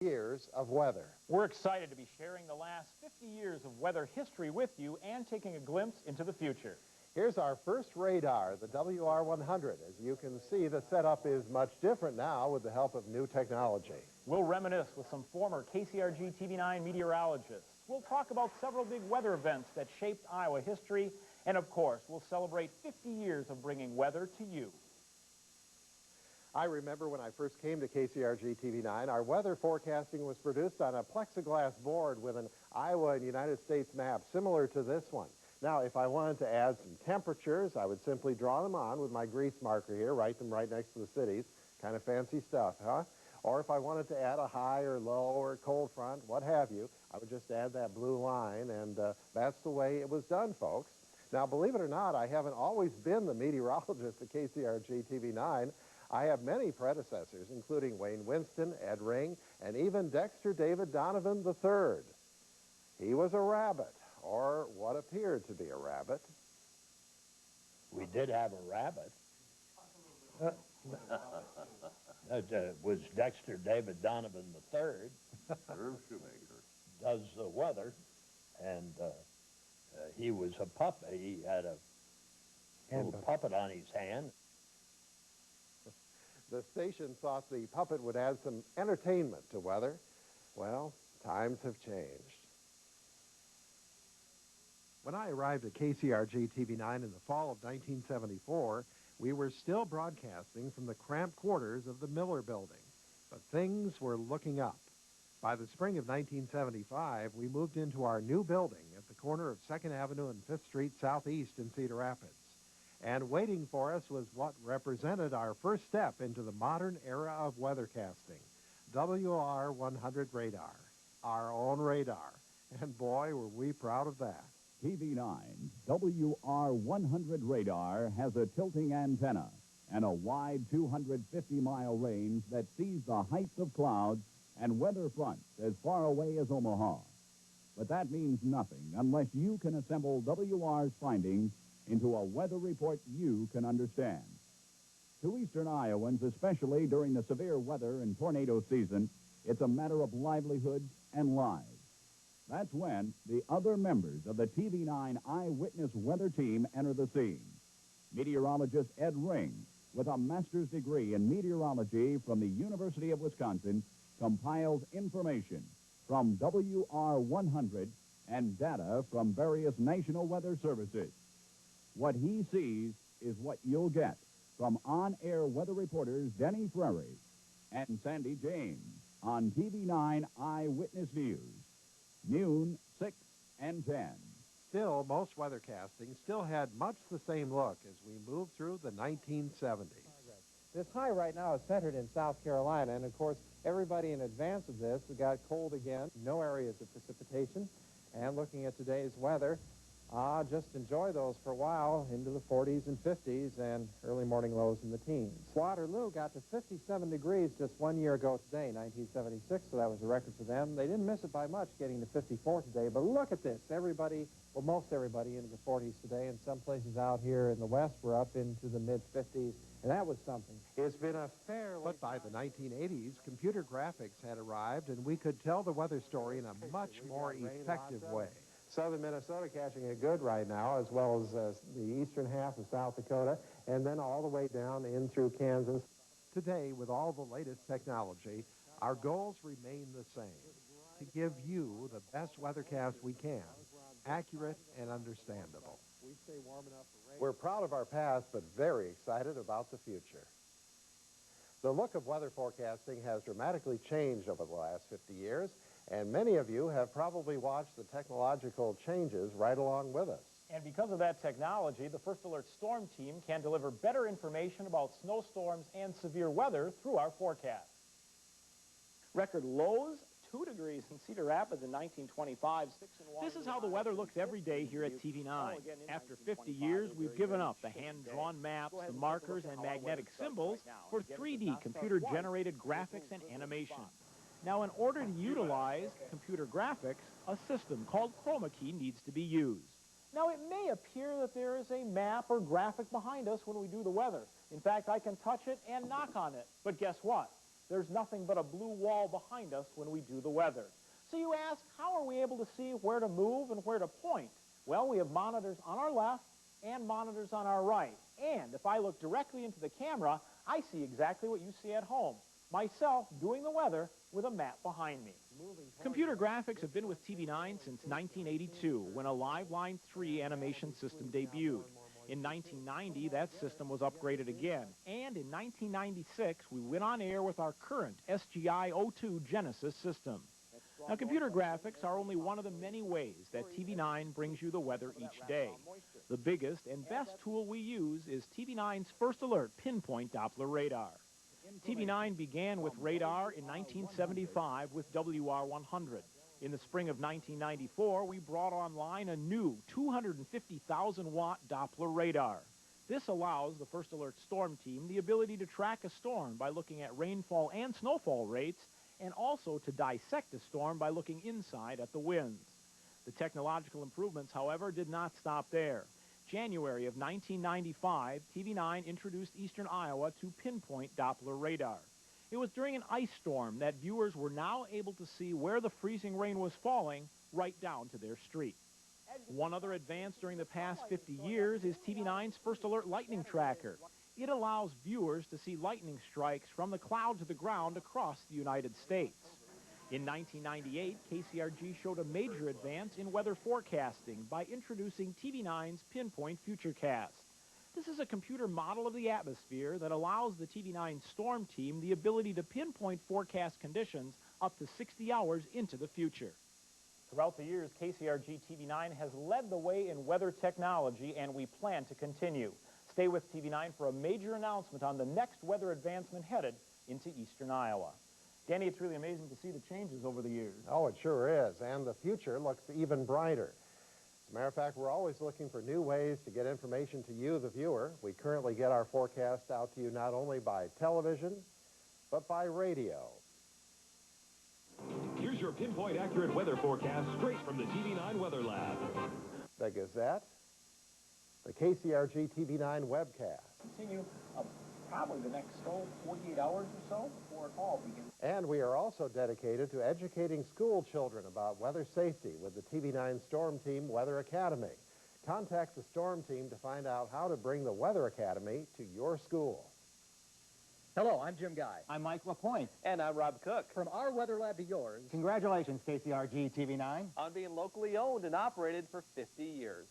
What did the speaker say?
years of weather. We're excited to be sharing the last 50 years of weather history with you and taking a glimpse into the future. Here's our first radar, the WR100. As you can see, the setup is much different now with the help of new technology. We'll reminisce with some former KCRG TV9 meteorologists. We'll talk about several big weather events that shaped Iowa history. And of course, we'll celebrate 50 years of bringing weather to you. I remember when I first came to KCRG TV9, our weather forecasting was produced on a plexiglass board with an Iowa and United States map similar to this one. Now, if I wanted to add some temperatures, I would simply draw them on with my grease marker here, write them right next to the cities. Kind of fancy stuff, huh? Or if I wanted to add a high or low or cold front, what have you, I would just add that blue line, and that's the way it was done, folks. Now, believe it or not, I haven't always been the meteorologist at KCRG TV9. I have many predecessors, including Wayne Winston, Ed Ring, and even Dexter David Donovan III. He was a rabbit, or what appeared to be a rabbit. We did have a rabbit. That was Dexter David Donovan III. Does the weather, and he was a puppet. He had a little puppet on his hand. The station thought the puppet would add some entertainment to weather. Well, times have changed. When I arrived at KCRG TV9 in the fall of 1974, we were still broadcasting from the cramped quarters of the Miller Building. But things were looking up. By the spring of 1975, we moved into our new building at the corner of 2nd Avenue and 5th Street Southeast in Cedar Rapids. And waiting for us was what represented our first step into the modern era of weathercasting, WR100 radar, our own radar. And boy, were we proud of that. TV9 WR100 radar has a tilting antenna and a wide 250-mile range that sees the heights of clouds and weather fronts as far away as Omaha. But that means nothing unless you can assemble WR's findings into a weather report you can understand. To eastern Iowans, especially during the severe weather and tornado season, it's a matter of livelihood and lives. That's when the other members of the TV9 Eyewitness Weather Team enter the scene. Meteorologist Ed Ring, with a master's degree in meteorology from the University of Wisconsin, compiles information from WR100 and data from various national weather services. What he sees is what you'll get from on-air weather reporters Denny Frary and Sandy James on TV9 Eyewitness News, noon, 6 and 10. Still, most weathercasting still had much the same look as we moved through the 1970s. This high right now is centered in South Carolina, and of course, everybody in advance of this got cold again, no areas of precipitation. And looking at today's weather, just enjoy those for a while into the 40s and 50s and early morning lows in the teens. Waterloo got to 57 degrees just 1 year ago today, 1976, so that was a record for them. They didn't miss it by much getting to 54 today, but look at this. Everybody, well, most everybody into the 40s today, and some places out here in the west were up into the mid-50s, and that was something. It's been a fairly... But by the 1980s, computer graphics had arrived, and we could tell the weather story in a much more effective way. Southern Minnesota catching it good right now, as well as the eastern half of South Dakota, and then all the way down in through Kansas. Today, with all the latest technology, our goals remain the same: to give you the best weathercast we can, accurate and understandable. We're proud of our past, but very excited about the future. The look of weather forecasting has dramatically changed over the last 50 years, and many of you have probably watched the technological changes right along with us. And because of that technology, the First Alert Storm Team can deliver better information about snowstorms and severe weather through our forecast. Record lows, 2 degrees in Cedar Rapids in 1925. This is how the weather looks every day here at TV9. After 50 years, we've given up the hand-drawn maps, the markers, and magnetic symbols for 3D computer-generated graphics and animation. Now, in order to utilize computer graphics, a system called chroma key needs to be used. Now, it may appear that there is a map or graphic behind us when we do the weather. In fact, I can touch it and knock on it. But guess what? there's nothing but a blue wall behind us when we do the weather. So you ask, how are we able to see where to move and where to point? Well, we have monitors on our left and monitors on our right. And if I look directly into the camera, I see exactly what you see at home. Myself doing the weather with a map behind me. Computer graphics have been with TV9 since 1982, when a Live Line 3 animation system debuted. In 1990, that system was upgraded again. And in 1996, we went on air with our current SGI-02 Genesis system. Now, computer graphics are only one of the many ways that TV9 brings you the weather each day. The biggest and best tool we use is TV9's First Alert Pinpoint Doppler radar. TV9 began with radar in 1975 with WR100. In the spring of 1994, we brought online a new 250,000-watt Doppler radar. This allows the First Alert Storm Team the ability to track a storm by looking at rainfall and snowfall rates, and also to dissect a storm by looking inside at the winds. The technological improvements, however, did not stop there. January of 1995, TV9 introduced Eastern Iowa to Pinpoint Doppler radar. It was during an ice storm that viewers were now able to see where the freezing rain was falling right down to their street. One other advance during the past 50 years is TV9's First Alert Lightning Tracker. It allows viewers to see lightning strikes from the cloud to the ground across the United States. In 1998, KCRG showed a major advance in weather forecasting by introducing TV9's Pinpoint Futurecast. This is a computer model of the atmosphere that allows the TV9 Storm Team the ability to pinpoint forecast conditions up to 60 hours into the future. Throughout the years, KCRG TV9 has led the way in weather technology, and we plan to continue. Stay with TV9 for a major announcement on the next weather advancement headed into eastern Iowa. Danny, it's really amazing to see the changes over the years. Oh, it sure is, and the future looks even brighter. As a matter of fact, we're always looking for new ways to get information to you, the viewer. We currently get our forecast out to you not only by television, but by radio. Here's your pinpoint accurate weather forecast straight from the TV9 Weather Lab. The Gazette, the KCRG TV9 webcast. Continue probably the next 48 hours or so before it all begins. And we are also dedicated to educating school children about weather safety with the TV9 Storm Team Weather Academy. Contact the Storm Team to find out how to bring the Weather Academy to your school. Hello, I'm Jim Guy. I'm Mike LaPointe. And I'm Rob Cook. From our weather lab to yours. Congratulations, KCRG TV9. On being locally owned and operated for 50 years.